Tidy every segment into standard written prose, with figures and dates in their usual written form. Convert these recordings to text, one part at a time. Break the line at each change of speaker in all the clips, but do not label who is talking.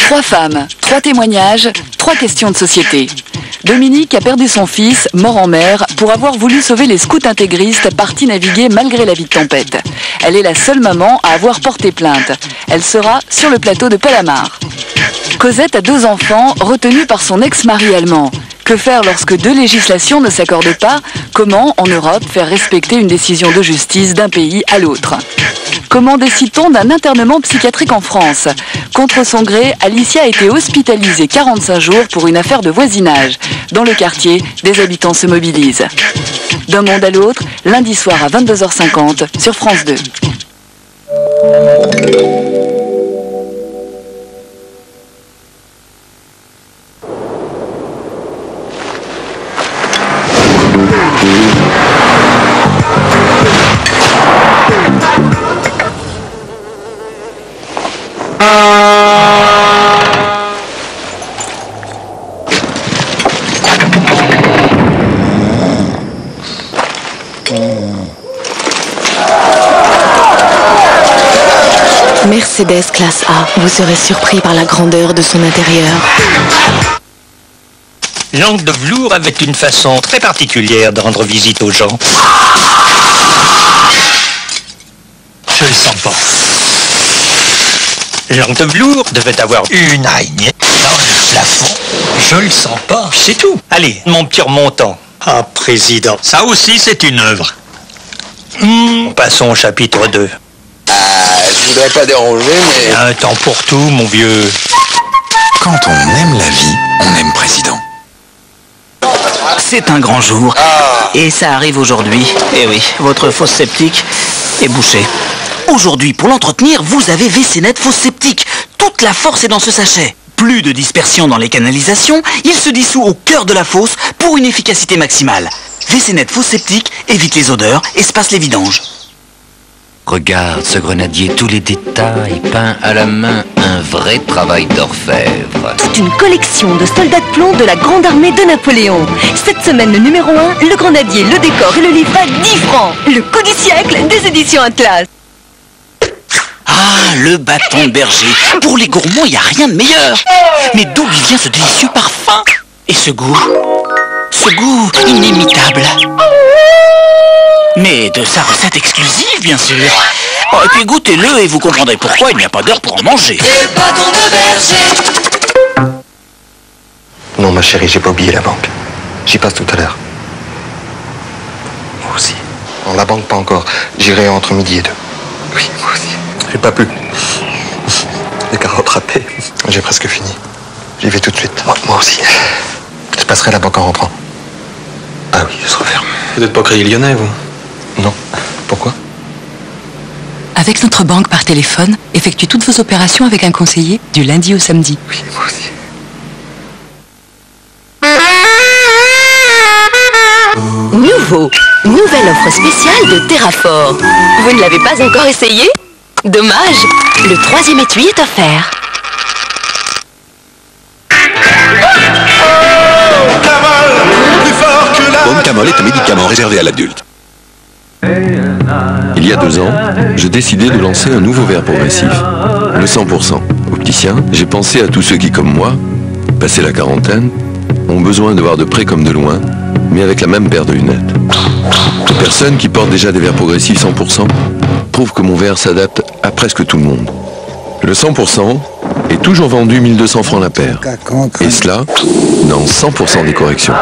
3 femmes, 3 témoignages, 3 questions de société. Dominique a perdu son fils, mort en mer, pour avoir voulu sauver les scouts intégristes partis naviguer malgré la vie de tempête. Elle est la seule maman à avoir porté plainte. Elle sera sur le plateau de Palomar. Cosette a 2 enfants, retenus par son ex-mari allemand. Que faire lorsque 2 législations ne s'accordent pas? Comment, en Europe, faire respecter une décision de justice d'un pays à l'autre? Comment décide-t-on d'un internement psychiatrique en France? Contre son gré, Alicia a été hospitalisée 45 jours pour une affaire de voisinage. Dans le quartier, des habitants se mobilisent. D'un monde à l'autre, lundi soir à 22h50 sur France 2.
Mercedes classe A. Vous serez surpris par la grandeur de son intérieur.
L'angle de velours avait une façon très particulière de rendre visite aux gens. Je le sens pas. L'angle de velours devait avoir une araignée dans le plafond. Je le sens pas, c'est tout. Allez, mon petit remontant. Ah, président, ça aussi c'est une œuvre. Passons au chapitre 2.
Je voudrais pas déranger, mais...
Un temps pour tout, mon vieux.
Quand on aime la vie, on aime président.
C'est un grand jour. Et ça arrive aujourd'hui. Eh oui, votre fosse septique est bouchée. Aujourd'hui, pour l'entretenir, vous avez WC-Net fosse septique. Toute la force est dans ce sachet. Plus de dispersion dans les canalisations, il se dissout au cœur de la fosse pour une efficacité maximale. WC-Net fosse septique évite les odeurs, espace les vidanges.
Regarde ce grenadier, tous les détails, peints à la main, un vrai travail d'orfèvre.
Toute une collection de soldats de plomb de la grande armée de Napoléon. Cette semaine, le numéro 1, le grenadier, le décor et le livret à 10 francs. Le coup du siècle des éditions Atlas.
Ah, le bâton de berger. Pour les gourmands, il n'y a rien de meilleur. Mais d'où lui vient ce délicieux parfum? Et ce goût inimitable. Mais de sa recette exclusive, bien sûr. Oh, et puis goûtez-le et vous comprendrez pourquoi il n'y a pas d'heure pour en manger.
Le bâton de berger.
Non, ma chérie, j'ai pas oublié la banque. J'y passe tout à l'heure. Moi aussi. Non, la banque, pas encore. J'irai entre midi et 2. Oui, moi aussi. J'ai pas pu. Les carottes râpées. J'ai presque fini. J'y vais tout de suite. Moi aussi. Je passerai la banque en rentrant. Ah oui, elle se referme. Vous n'êtes pas créé lyonnais, vous? Non. Pourquoi?
Avec notre banque par téléphone, effectuez toutes vos opérations avec un conseiller du lundi au samedi.
Oui, moi aussi.
Nouveau, nouvelle offre spéciale de Terrafor. Vous ne l'avez pas encore essayé? Dommage, le 3e étui est offert.
Baume-Camol est un médicament réservé à l'adulte. Il y a 2 ans, j'ai décidé de lancer un nouveau verre progressif, le 100%. Opticien, j'ai pensé à tous ceux qui, comme moi, passé la quarantaine, ont besoin de voir de près comme de loin, mais avec la même paire de lunettes. Personne qui porte déjà des verres progressifs 100% prouve que mon verre s'adapte à presque tout le monde. Le 100% est toujours vendu 1200 francs la paire. Et cela dans 100% des corrections.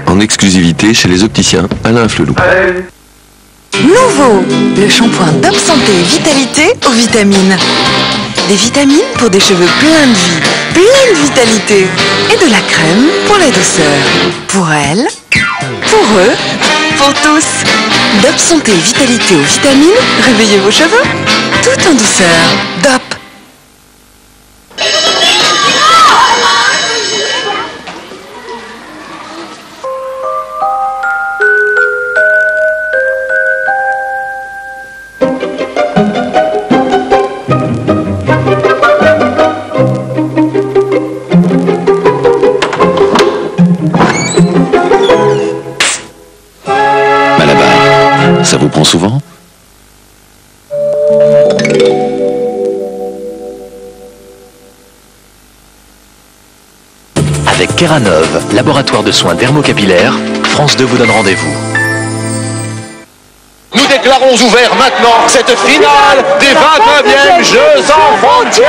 En exclusivité chez les opticiens Alain Flelou.
Nouveau, le shampoing Dop Santé Vitalité aux vitamines. Des vitamines pour des cheveux pleins de vie, plein de vitalité. Et de la crème pour la douceur. Pour elle, pour eux, pour tous. Dop Santé Vitalité aux vitamines, réveillez vos cheveux, tout en douceur. Dop.
Ça vous prend souvent?
Keranov, laboratoire de soins dermocapillaires, France 2 vous donne rendez-vous.
Nous déclarons ouvert maintenant cette finale des 29e Jeux sans frontières.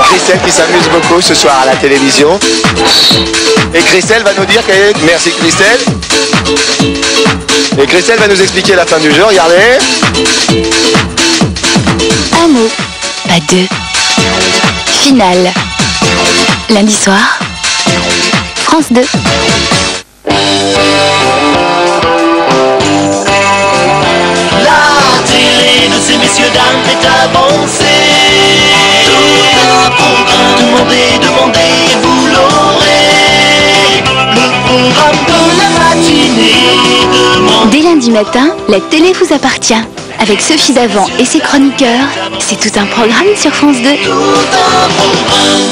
Christelle qui s'amuse beaucoup ce soir à la télévision. Et Christelle va nous dire qu'elle est... Merci Christelle. Et Christelle va nous expliquer la fin du jeu, regardez.
Un mot, pas deux. Finale. Lundi soir, France 2.
La télé de ces messieurs dames est avancée. Tout un programme, demandez, vous l'aurez. Le programme de la matinée.
Dès lundi matin, la télé vous appartient. Avec Sophie Davant et ses chroniqueurs, c'est tout un programme sur France 2.
Tout un programme.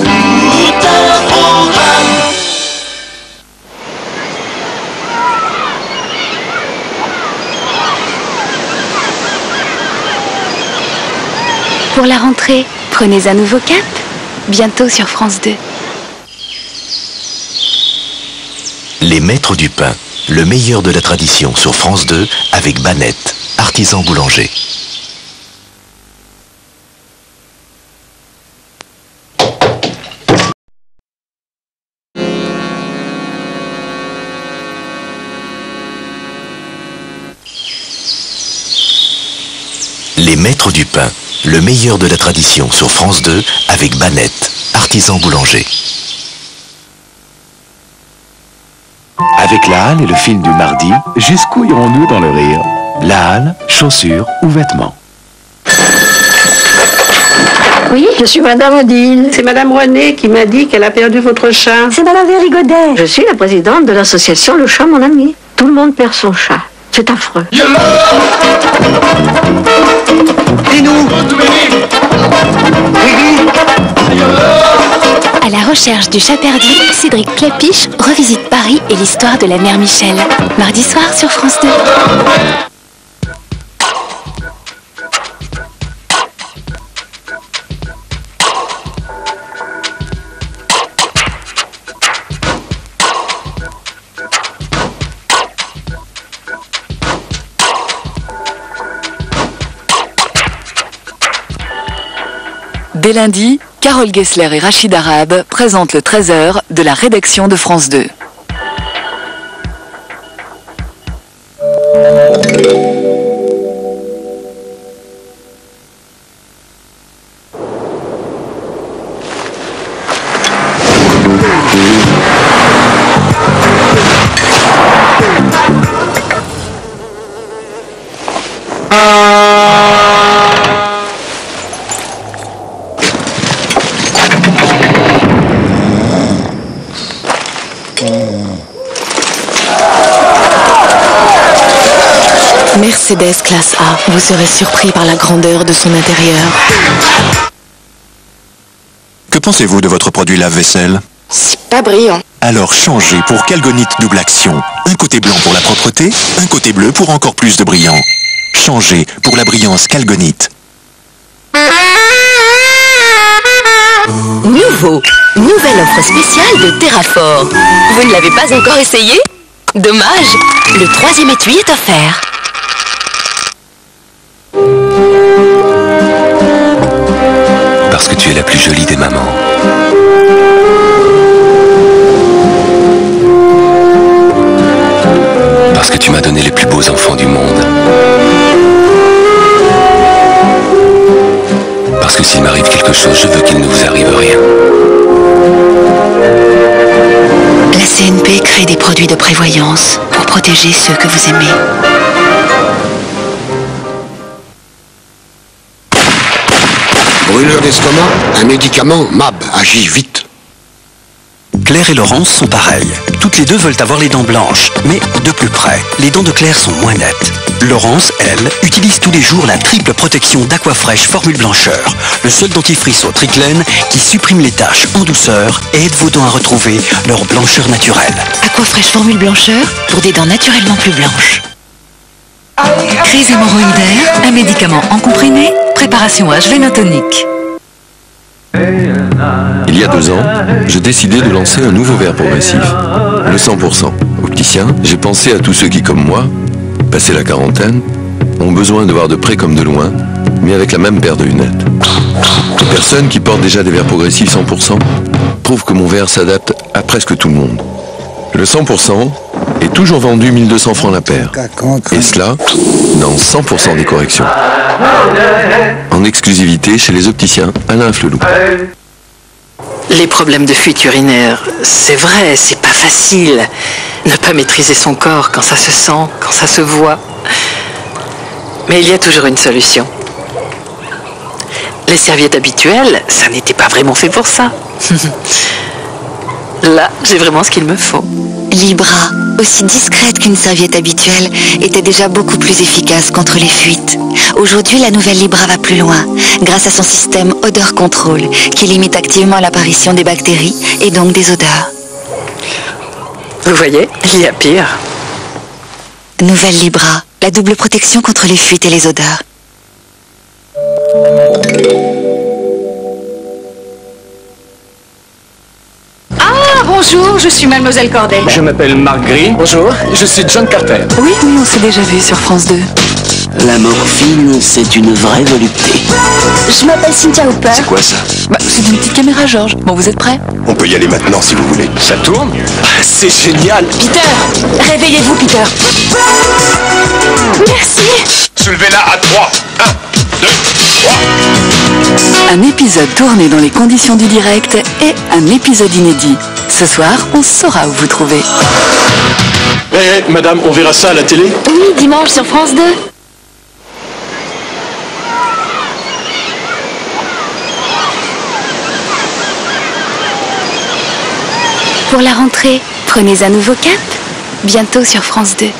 Tout un programme.
Pour la rentrée, prenez un nouveau cap. Bientôt sur France 2.
Les Maîtres du Pain, le meilleur de la tradition sur France 2 avec Banette, artisan boulanger. Les Maîtres du Pain, le meilleur de la tradition sur France 2 avec Banette, artisan boulanger.
Avec la Halle et le film du mardi, jusqu'où irons-nous dans le rire? La Halle, chaussures ou vêtements?
Oui, je suis Madame Odile. C'est Madame René qui m'a dit qu'elle a perdu votre chat. C'est Madame Vérigodet. Je suis la présidente de l'association Le Chat Mon Ami. Tout le monde perd son chat. C'est affreux.
Et nous?
À la recherche du chat perdu, Cédric Clapiche revisite Paris et l'histoire de la mère Michel. Mardi soir sur France 2.
Dès lundi, Carole Gessler et Rachid Arabe présentent le 13h de la rédaction de France 2.
Mercedes classe A, vous serez surpris par la grandeur de son intérieur.
Que pensez-vous de votre produit lave-vaisselle?
C'est pas brillant.
Alors changez pour Calgonite double action. Un côté blanc pour la propreté, un côté bleu pour encore plus de brillant. Changez pour la brillance Calgonite.
Nouveau, nouvelle offre spéciale de Terrafor. Vous ne l'avez pas encore essayé? Dommage, le 3e étui est offert.
Parce que tu es la plus jolie des mamans. Parce que tu m'as donné les plus beaux enfants du monde. Parce que s'il m'arrive quelque chose, je veux qu'il ne vous arrive rien.
La CNP crée des produits de prévoyance pour protéger ceux que vous aimez.
Brûleur d'estomac, un médicament MAB agit vite.
Claire et Laurence sont pareilles. Toutes les deux veulent avoir les dents blanches, mais de plus près. Les dents de Claire sont moins nettes. Laurence, elle, utilise tous les jours la triple protection d'Aquafresh Formule Blancheur, le seul dentifrice au triclène qui supprime les taches en douceur et aide vos dents à retrouver leur blancheur naturelle.
Aquafresh Formule Blancheur pour des dents naturellement plus blanches.
Crise hémorroïdaire, un médicament en comprimé, préparation HV tonique.
Il y a 2 ans, j'ai décidé de lancer un nouveau verre progressif, le 100%. Opticien, j'ai pensé à tous ceux qui, comme moi, passé la quarantaine, ont besoin de voir de près comme de loin, mais avec la même paire de lunettes. Personne qui porte déjà des verres progressifs 100% trouve que mon verre s'adapte à presque tout le monde. Le 100% est toujours vendu 1200 francs la paire, et cela dans 100% des corrections. En exclusivité chez les opticiens Alain Flelou.
Les problèmes de fuite urinaire, c'est vrai, c'est pas facile. Ne pas maîtriser son corps quand ça se sent, quand ça se voit. Mais il y a toujours une solution. Les serviettes habituelles, ça n'était pas vraiment fait pour ça. Là, j'ai vraiment ce qu'il me faut.
Libra, aussi discrète qu'une serviette habituelle, était déjà beaucoup plus efficace contre les fuites. Aujourd'hui, la nouvelle Libra va plus loin, grâce à son système odeur contrôle, qui limite activement l'apparition des bactéries et donc des odeurs.
Vous voyez, il y a pire.
Nouvelle Libra, la double protection contre les fuites et les odeurs.
Bonjour, je suis Mademoiselle Corday.
Je m'appelle Mark Green. Bonjour, je suis John Carter.
Oui, on s'est déjà vu sur France 2.
La morphine, c'est une vraie volupté.
Je m'appelle Cynthia Hooper.
C'est quoi ça?
C'est une petite caméra, Georges. Bon, vous êtes prêts?
On peut y aller maintenant si vous voulez.
Ça tourne? C'est génial.
Peter, réveillez-vous, Peter. Merci.
Soulevez-la à 3. 1, 2, 3.
Un épisode tourné dans les conditions du direct et un épisode inédit. Ce soir, on saura où vous trouver.
Madame, on verra ça à la télé?
Oui, dimanche sur France 2. Pour la rentrée, prenez un nouveau cap. Bientôt sur France 2.